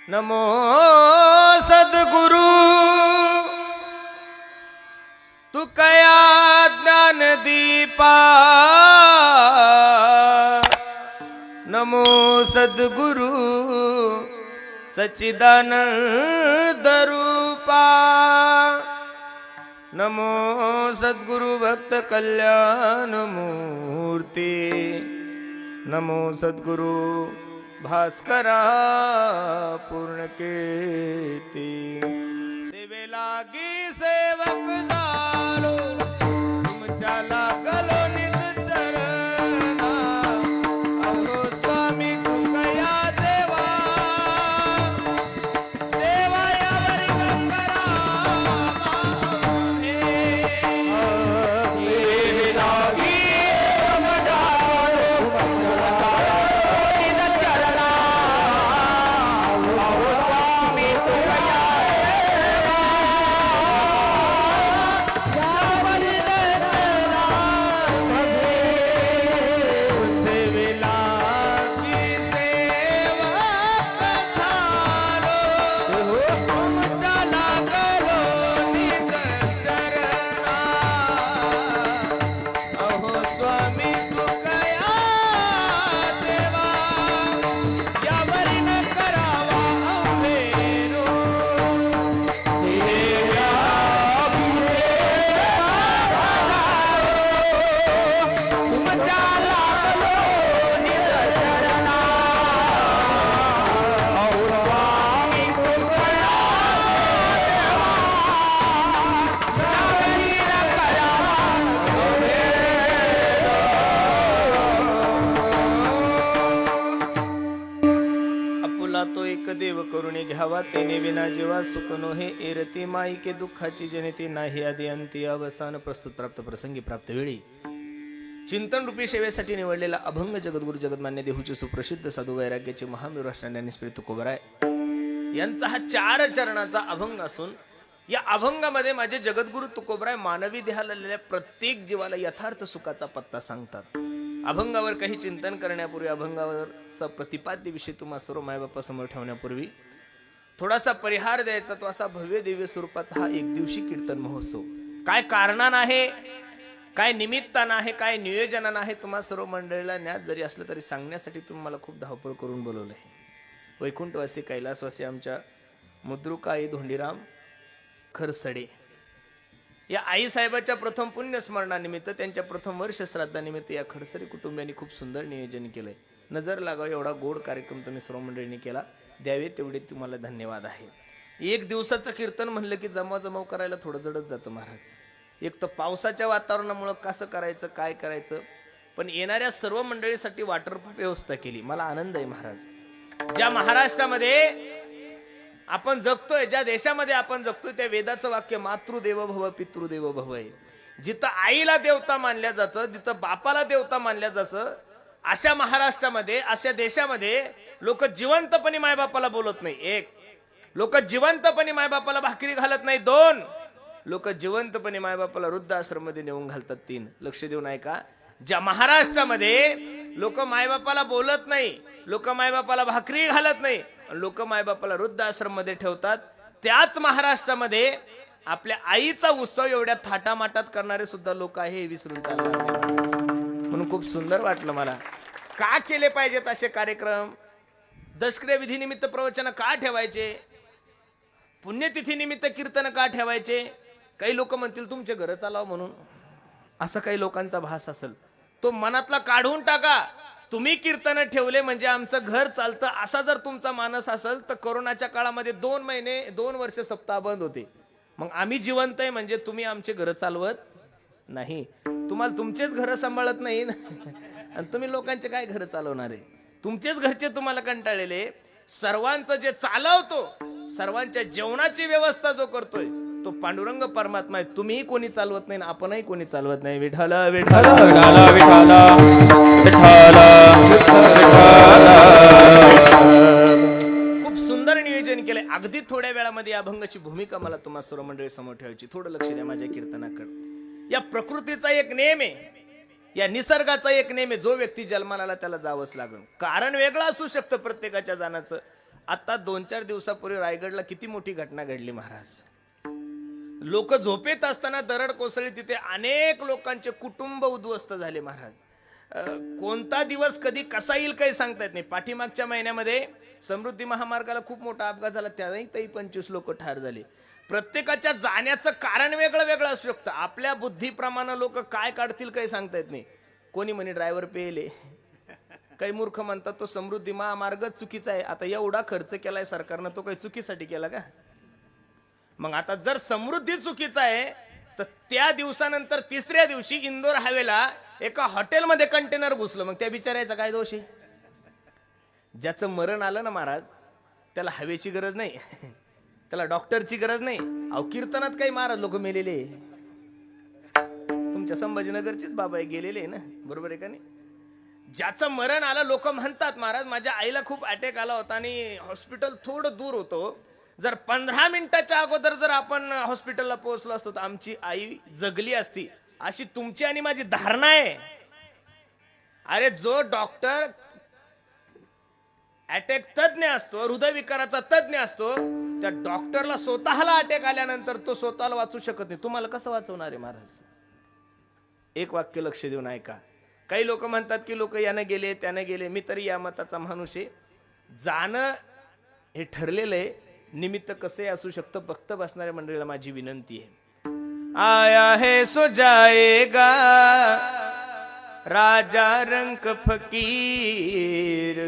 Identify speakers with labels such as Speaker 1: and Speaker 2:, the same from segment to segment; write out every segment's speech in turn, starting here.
Speaker 1: नमो सद्गुरु तू कया ज्ञान दीपा। नमो सद्गुरु सच्चिदानंद रूपा। नमो सद्गुरु भक्त कल्याण मूर्ती। नमो सद्गुरु भास्करा पूर्ण कीर्ती। सेवे लागी सेवक झालो तुमच्या लागलो निज चरणा। अहो स्वामी तुकया देवा देवा यावरी गंगरा माहे। सेवे लागी तो एक देव करुणे घ्यावा तेने विना जीवा सुख नोहे। एरती माई के दुःखाची जनिती नाही आदी अंती अवसान। प्रस्तुत प्राप्त प्रसंगी प्राप्त वेळी चिंतन रूपी सेवेसाठी निवडलेला अभंग जगद्गुरु जगन्मान्य देहूचे सुप्रसिद्ध साधू वैराग्याचे महावीर राष्ट्रांनी स्मृत तुकोबराय यांचा हा 4 चरणाचा अभंग असून या अभंगामध्ये माझे जगद्गुरु तुकोबराय मानवी देहाला आलेल्या प्रत्येक जीवाला यथार्थ सुखाचा पत्ता सांगतात। अभंगावर काही चिंतन करण्यापूर्वी अभंगावरचा प्रतिपाद्य विषय तुम्हा सर्व मायबापा समोर ठेवण्यापूर्वी थोडासा परिहार द्यायचा। तो असा भव्य दिव्य स्वरूपाचा हा एक दिवशी कीर्तन महोत्सव काय कारणानं आहे, काय निमित्तानं आहे, काय नियोजनानं आहे, तुम्हा सर्व मंडळीला ज्ञात जरी असलं तरी सांगण्यासाठी तुम्ही मला खूप धावपळ करून बोलवलं आहे। वैकुंठवासी कैलासवासी आमच्या मुद्रुकाई धोंडीराम खरसडे या आई साहेबाच्या प्रथम पुण्यस्मरणानिमित्त त्यांच्या प्रथम वर्ष श्राद्धानिमित्त या खडसरी कुटुंबियांनी खूप सुंदर नियोजन केलंय। नजर लागावं एवढा गोड कार्यक्रम तुम्ही सर्व मंडळींनी केला, द्यावे तेवढे तुम्हाला धन्यवाद आहे। एक दिवसाचं कीर्तन म्हणलं की जमाव करायला थोडं जडच जातं महाराज। एक तर पावसाच्या वातावरणामुळे कसं करायचं काय करायचं, पण येणाऱ्या सर्व मंडळीसाठी वॉटरप्रूफ व्यवस्था केली। मला आनंद आहे महाराज। ज्या महाराष्ट्रामध्ये आपण जगतोय, ज्या देशामध्ये आपण जगतोय, त्या वेदाचं वाक्य मातृदेव भव पितृदेव भव आहे। जिथं आईला देवता मानल्या जातं, जिथं बापाला देवता मानल्या जातं, अशा महाराष्ट्रामध्ये अशा देशामध्ये लोक जिवंतपणे मायबापाला बोलत नाही। 1 लोक जिवंतपणे मायबापाला भाकरी घालत नाही। 2 लोक जिवंतपणे मायबापाला वृद्धाश्रम मध्ये नेऊन घालतात। 3 लक्ष देऊन ऐका, ज्या महाराष्ट्रामध्ये लोक मायबापाला बोलत नाही, लोक मायबापाला भाकरी घालत नाही, लोक मायबापाला वृद्धाश्रम मध्ये ठेवतात, त्याच महाराष्ट्रामध्ये आपल्या आईचा उत्सव एवढ्या थाटामाटात करणारे सुद्धा लोक आहे, हे विसरून चालणार नाही। म्हणून खूप सुंदर वाटलं मला। का केले पाहिजेत असे कार्यक्रम? दशक्रिया विधी निमित्त प्रवचन का ठेवायचे? पुण्यतिथी निमित्त कीर्तन का ठेवायचे? काही लोक म्हणतील तुमचे घर चालावं म्हणून, असा काही लोकांचा भास असेल तो मनातला काढून टाका। तुम्ही कीर्तन ठेवले म्हणजे आमचं घर चालतं असा जर तुमचा मानस असेल तर कोरोनाच्या काळामध्ये 2 महिने 2 वर्ष सप्ताह बंद होते। मग आम्ही जिवंत आहे म्हणजे तुम्ही आमचे घर चालवत नाही, तुम्हाला तुमचेच घर सांभाळत नाही आणि तुम्ही लोकांचे काय घर चालवणार आहे? तुमचेच घरचे तुम्हाला कंटाळलेले। सर्वांचं जे चालवतो, सर्वांच्या जेवणाची व्यवस्था जो करतोय तो पांडुरंग परमात्मा आहे। तुम्हीही कोणी चालवत नाही, आपणही कोणी चालवत नाही। विठ्ठल विठ्ठल विठ्ठल खूप सुंदर नियोजन केलंय। अगदी थोड्या वेळामध्ये अभंगाची भूमिका मला तुम्हा सर्व मंडळी समोर ठेवायची। थोडं लक्ष द्या माझ्या कीर्तनाकडे। या प्रकृतीचा एक नेम आहे, या निसर्गाचा एक नेम आहे, जो व्यक्ती जन्माला त्याला जावंच लागेल। कारण वेगळं असू शकतं प्रत्येकाच्या जाण्याचं, आता 2-4 दिवसापूर्वी रायगडला किती मोठी घटना घडली महाराज. लोक झोपेत असताना दरड कोसळली, तिथे अनेक लोकांचे कुटुंब उद्ध्वस्त झाले महाराज. कोणता दिवस कधी कसा येईल काही सांगता येत नाही. पाठीमागच्या महिन्यामध्ये समृद्धी महामार्गाला खूप मोठा अपघात झाला, त्यावेळी 25 लोक ठार झाले. प्रत्येकाच्या जाण्याचं कारण वेगळं वेगळं असू शकतं. आपल्या बुद्धीप्रमाणे लोक काय काढतील काही सांगता येत नाही. कोणी म्हणे ड्रायव्हर पेले, काही मूर्ख म्हणतात तो समृद्धी महामार्ग चुकीचा आहे. आता एवढा खर्च केलाय सरकारनं, तो काही चुकीसाठी केला का? मग आता जर समृद्धी चुकीचा आहे तर त्या दिवसानंतर 3ऱ्या दिवशी इंदोर हायवेला एका हॉटेलमध्ये कंटेनर घुसलं, मग त्या बिचारायचा काय दोष आहे? ज्याचं मरण आलं ना महाराज, त्याला हवेची गरज नाही, त्याला डॉक्टरची गरज नाही. अहो कीर्तनात काही महाराज लोक मेलेले, तुमच्या संभाजीनगरचीच बाबा गेलेले ना, बरोबर आहे का नाही? ज्याचं मरण आलं, लोक म्हणतात महाराज माझ्या आईला खूप अटॅक आला होता आणि हॉस्पिटल थोडं दूर होतो, जर 15 मिनिटाच्या अगोदर जर आपण हॉस्पिटलला पोहोचलो असतो तर आमची आई जगली असती, अशी तुमची आणि माझी धारणा आहे. अरे जो डॉक्टर अटॅक तज्ञ असतो, हृदयविकाराचा तज्ञ असतो, त्या डॉक्टरला स्वतःला अटॅक आल्यानंतर तो स्वतःला वाचू शकत नाही. तुम्हाला कसं वाचवणार आहे महाराज? एक वाक्य लक्ष देऊन ऐका. काही लोक म्हणतात की लोक यानं गेले त्यानं गेले, मी तरी या मताचा माणूस आहे. जाणं हे ठरलेलं आहे, निमित्त कसे असू शकतं. फक्त बसणाऱ्या मंडळीला माझी विनंती आहे, आया है सो जाएगा राजा रंक फकीर,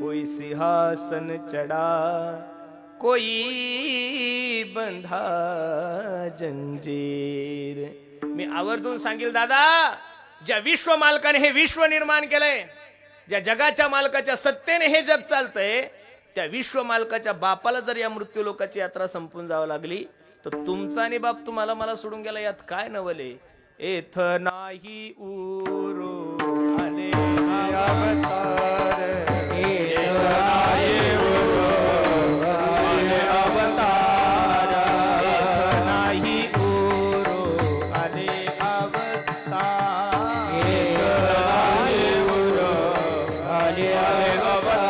Speaker 1: कोई सिंहासन चढ़ा कोई बंधा जंजीर. मी आवर्जून सांगेल दादा, ज्या विश्व मालकाने हे विश्व निर्माण केलंय, ज्या जगाच्या मालकाच्या सत्तेने हे जग चालतंय, त्या विश्व मालकाच्या बापाला जर या मृत्यू लोकाची यात्रा संपून जावं लागली तर तुमचा आणि बाप तुम्हाला मला सोडून गेला, यात काय नवले. एथ नाही उरो आले अवतार, एथ नाही उरो आले अवतार, एथ नाही उरो आले अवतार, एथ नाही उरो आले अवतार.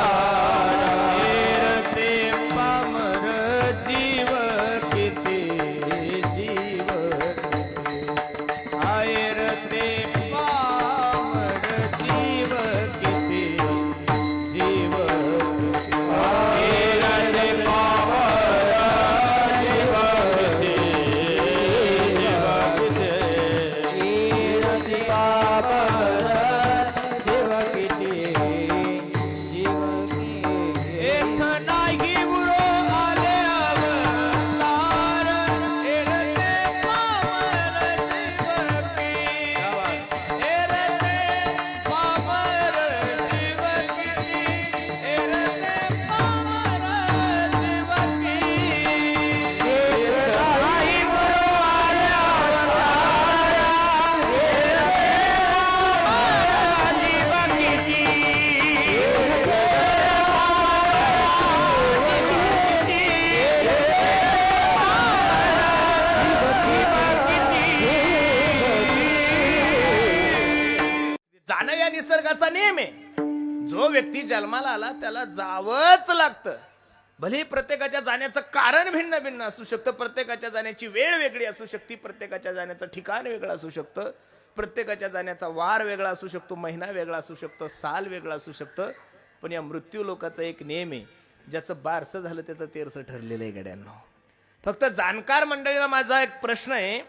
Speaker 1: निसर्गाचा नियम आहे. जो व्यक्ती जन्माला आला त्याला जावंच लागतं. भले प्रत्येकाच्या जाण्याचं कारण भिन्न भिन्न असू शकतं, प्रत्येकाच्या जाण्याची वेळ वेगळी असू शकते, प्रत्येकाच्या जाण्याचं ठिकाण वेगळं असू शकतं, प्रत्येकाच्या जाण्याचा वार वेगळा असू शकतो, महिना वेगळा असू शकतो, साल वेगळा असू शकतं. पण या मृत्यू लोकाचा एक नियम आहे, ज्याचं बारसं झालं त्याचं तेरसं ठरलेलं आहे गड्यांनो. फक्त जाणकार मंडळीला माझा एक प्रश्न आहे,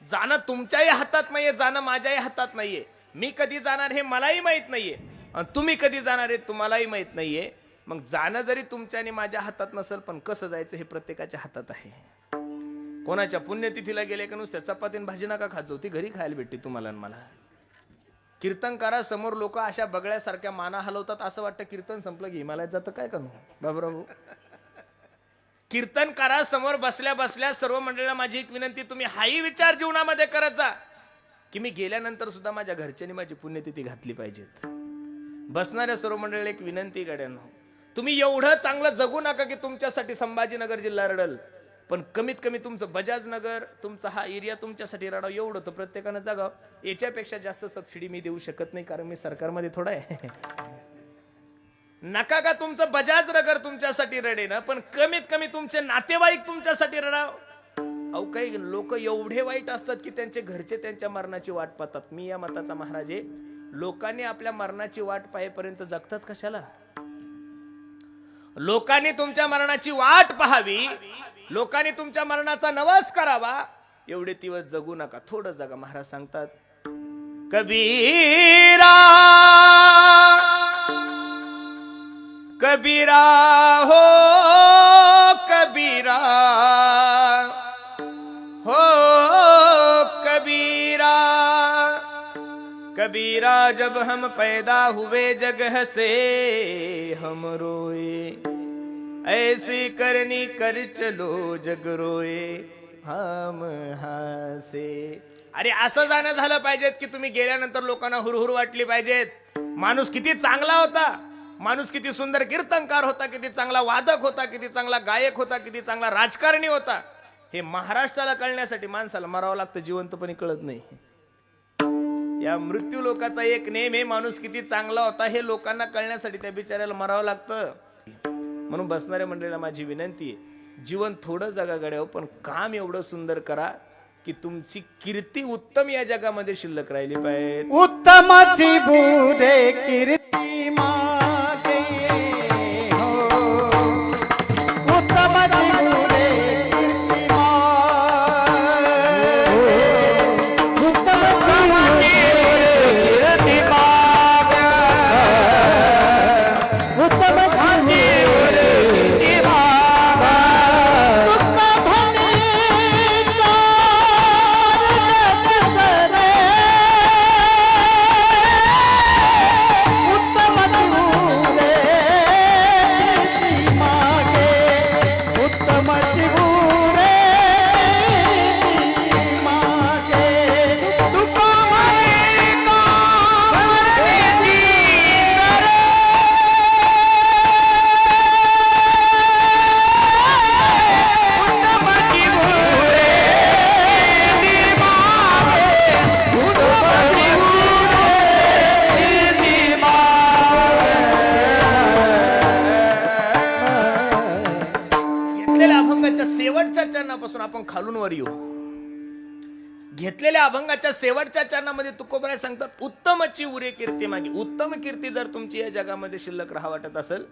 Speaker 1: जाणं तुमच्याही हातात नाहीये, जाणं माझ्याही हातात नाहीये. मी कधी जाणार हे मलाही माहित नाहीये आणि तुम्ही कधी जाणार हे तुम्हालाही माहित नाहीये. मग जाणं जरी तुमच्या आणि माझ्या हातात नसेल, पण कसं जायचं हे प्रत्येकाच्या हातात आहे. कोणाच्या पुण्यतिथीला गेले का नुसत्या चपाती आणि भाजी नका खात जाऊ, ती घरी खायला भेटते तुम्हाला आणि मला. कीर्तनकारा समोर लोक अशा बगळ्यासारख्या माना हलवतात, असं वाटतं कीर्तन संपलं की हिमालयात जातं काय करू बाबराव. कीर्तनकारा समोर बसल्या बसल्या सर्व मंडळीला माझी एक विनंती, तुम्ही हाही विचार जीवनामध्ये करत जा की मी गेल्यानंतर सुद्धा माझ्या घरच्यांनी माझी पुण्यतिथी घातली पाहिजेत. बसणाऱ्या सर्व मंडळीला एक विनंती गड्यांनो, तुम्ही एवढं चांगलं जगू नका की तुमच्यासाठी संभाजीनगर जिल्हा रडल, पण कमीत कमी तुमचं बजाजनगर, तुमचा हा एरिया तुमच्यासाठी रडाव एवढं तर प्रत्येकानं जगाव. याच्यापेक्षा जास्त सबसिडी मी देऊ शकत नाही, कारण मी सरकारमध्ये थोडा आहे. नका का तुमचं बजाज रगर तुमच्यासाठी रडे ना, पण कमीत कमी तुमचे नातेवाईक तुमच्यासाठी रडाव. अहो काही लोक एवढे वाईट असतात की त्यांचे घरचे त्यांच्या मरणाची वाट पाहतात. मी या मताचा महाराज आहे. लोकांनी आपल्या मरणाची वाट पाहेपर्यंत जगतात कशाला? लोकांनी तुमच्या मरणाची वाट पाहावी, लोकांनी तुमच्या मरणाचा नवस करावा, एवढे दिवस जगू नका, थोडं जगा. महाराज सांगतात, कबीरा कबीरा हो कबीरा हो कबीरा, कबीरा जब हम पैदा हुए जग हसे हम रोए, ऐसी करनी कर चलो जग रोए हम हसे. अरे असं जाणं झालं पाहिजेत की तुम्ही गेल्यानंतर लोकांना हुरहुर वाटली पाहिजेत. माणूस किती चांगला होता, माणूस किती सुंदर कीर्तनकार होता, किती चांगला वादक होता, किती चांगला गायक होता, किती चांगला राजकारणी होता, हे महाराष्ट्राला कळण्यासाठी माणसाला मरावं लागतं. जिवंतपणी कळत नाही. या मृत्यू लोकाचा एक नेम आहे, माणूस किती चांगला होता हे लोकांना कळण्यासाठी त्या बिचाऱ्याला मरावं लागतं. म्हणून बसणाऱ्या मंडळीला माझी विनंती आहे, जीवन थोडं जगा गड्याव, पण काम एवढं सुंदर करा की तुमची कीर्ती उत्तम या जगामध्ये शिल्लक राहिली पाहिजे.
Speaker 2: उत्तमाची बुरे कीर्ती मागे हो, उत्तमाची बुरे कीर्ती मागे, उत्तमाची कीर्ती मागे, उत्तमाची कीर्ती मागे, दुःख
Speaker 1: शेवटच्या चरणापासून आपण खालून वर येऊ. घेतलेल्या अभंगाच्या शेवटच्या चरणामध्ये तुकोबराय सांगतात, उत्तमची उरे कीर्ती मागे. उत्तम कीर्ती जर तुमची या जगामध्ये शिल्लक राहा वाटत असेल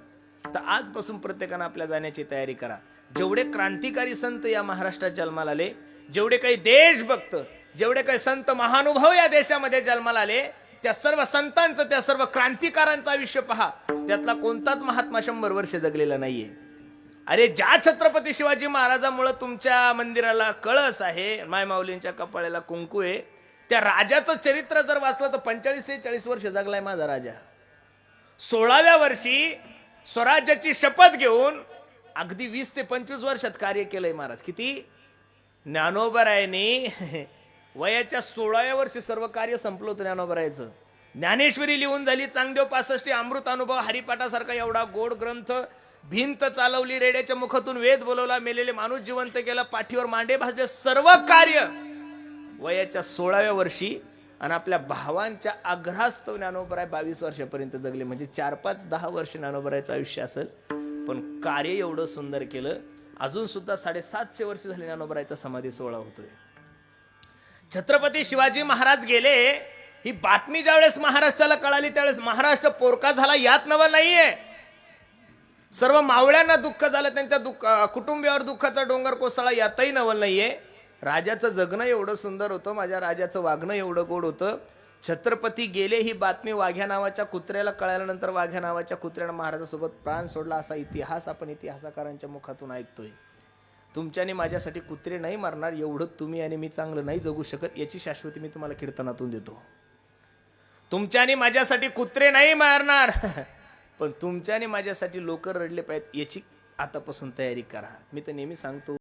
Speaker 1: तर आजपासून प्रत्येकानं आपल्या जाण्याची तयारी करा. जेवढे क्रांतिकारी संत या महाराष्ट्रात जन्माला आले, जेवढे काही देशभक्त, जेवढे काही संत महानुभाव या देशामध्ये जन्माला आले, त्या सर्व संतांचं, त्या सर्व क्रांतिकारांचं आयुष्य पहा. त्यातला कोणताच महात्मा 100 वर्ष जगलेला नाहीये. अरे ज्या छत्रपती शिवाजी महाराजांमुळे तुमच्या मंदिराला कळस आहे, मायमाऊलींच्या कपाळाला कुंकू आहे, त्या राजाचं चरित्र जर वाचलं तर 45-46 वर्ष जगलाय माझा राजा. 16व्या वर्षी स्वराज्याची शपथ घेऊन अगदी 20 ते 25 वर्षात कार्य केलंय महाराज. किती? ज्ञानोबरायांनी वयाच्या 16व्या वर्षी सर्व कार्य संपलं होतं ज्ञानोबरायचं. ज्ञानेश्वरी लिहून झाली, चांगदेव 65, अमृत अनुभव, हरिपाठासारखा एवढा गोड ग्रंथ, भिंत चालवली, रेड्याच्या मुखातून वेद बोलवला, मेलेले माणूस जिवंत केला, पाठीवर मांडे भाजले, सर्व कार्य वयाच्या 16व्या वर्षी. आणि आपल्या भावांच्या आग्रहास्तव ज्ञानोबराय 22 वर्षापर्यंत जगले. म्हणजे 4-5-10 वर्ष ज्ञानोबरायचं आयुष्य असेल, पण कार्य एवढं सुंदर केलं. अजून सुद्धा 750 वर्ष झाले ज्ञानोबरायचा समाधी सोहळा होतोय. छत्रपती शिवाजी महाराज गेले ही बातमी ज्यावेळेस महाराष्ट्राला कळाली त्यावेळेस महाराष्ट्र पोरका झाला यात नवल नाहीये. सर्व मावळ्यांना दुःख झालं, त्यांच्या कुटुंबियावर दुःखाचा डोंगर कोसळला यातही नवल नाहीये. राजाचं जगणं एवढं सुंदर होतं, माझ्या राजाचं वागणं एवढं गोड होतं. छत्रपती गेले ही बातमी वाघ्या नावाच्या कुत्र्याला कळाल्यानंतर वाघ्या नावाच्या कुत्र्यानं महाराजासोबत प्राण सोडला, असा इतिहास आपण इतिहासकारांच्या मुखातून ऐकतोय. तुमच्याने माझ्यासाठी कुत्रे नाही मरणार, एवढं तुम्ही आणि मी चांगलं नाही जगू शकत याची शाश्वती मी तुम्हाला कीर्तनातून देतो. तुमच्याने माझ्यासाठी कुत्रे नाही मारणार, पण तुमच्याने माझ्यासाठी लोक रडले पाहिजेत याची आतापासून तयारी करा. मी तर नेहमी सांगतो,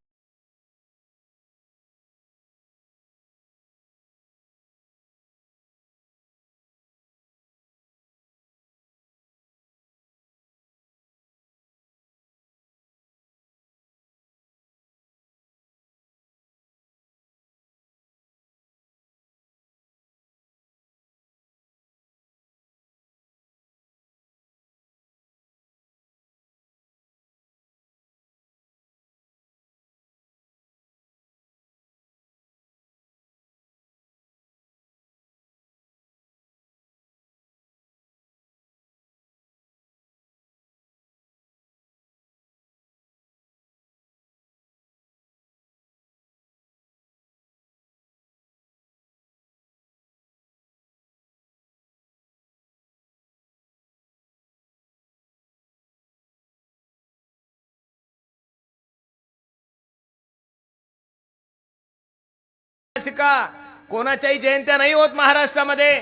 Speaker 1: शिका. कोणाच्याही जयंत्या नाही होत महाराष्ट्रामध्ये,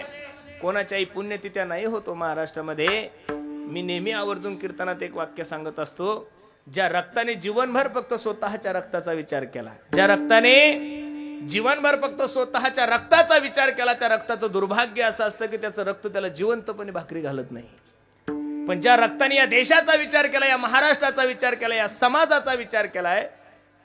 Speaker 1: कोणाच्याही पुण्यतिथ्या नाही होतो महाराष्ट्रामध्ये. मी नेहमी आवर्जून कीर्तनात एक वाक्य सांगत असतो, ज्या रक्ताने जीवनभर फक्त स्वतःच्या रक्ताचा विचार केला, ज्या रक्ताने जीवनभर फक्त स्वतःच्या रक्ताचा विचार केला, त्या रक्ताचं दुर्भाग्य असं असतं की त्याचं रक्त त्याला जिवंतपणे भाकरी घालत नाही. पण ज्या रक्ताने या देशाचा विचार केला, या महाराष्ट्राचा विचार केला, या समाजाचा विचार केलाय,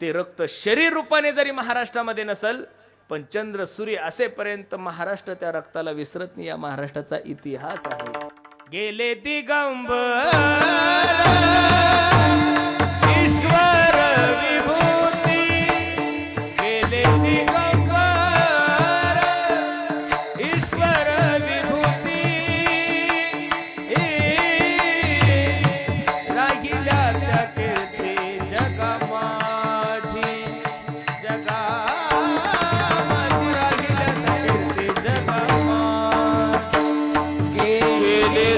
Speaker 1: ते रक्त शरीर रूपाने जरी महाराष्ट्रामध्ये नसल, पण चंद्र सूर्य असेपर्यंत महाराष्ट्र त्या रक्ताला विसरत नाही. या महाराष्ट्राचा इतिहास आहे. गेले दिगंबर ईश्वर विभूती, गेले दिगंबर ईश्वर विभूती, राहिल्या त्या कीर्ती जगा माझी, जगा माझी, राहिल्या त्या कीर्ती जगा माझी. गेले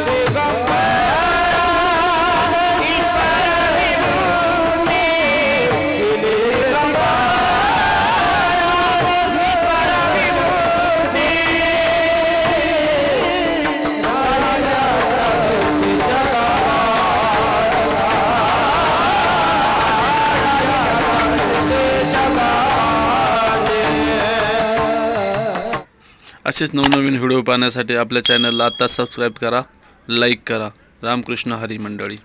Speaker 3: असेच नवनवीन व्हिडिओ पाहण्यासाठी आपल्या चॅनलला आता सबस्क्राईब करा, लाईक करा. रामकृष्ण हरी मंडळी.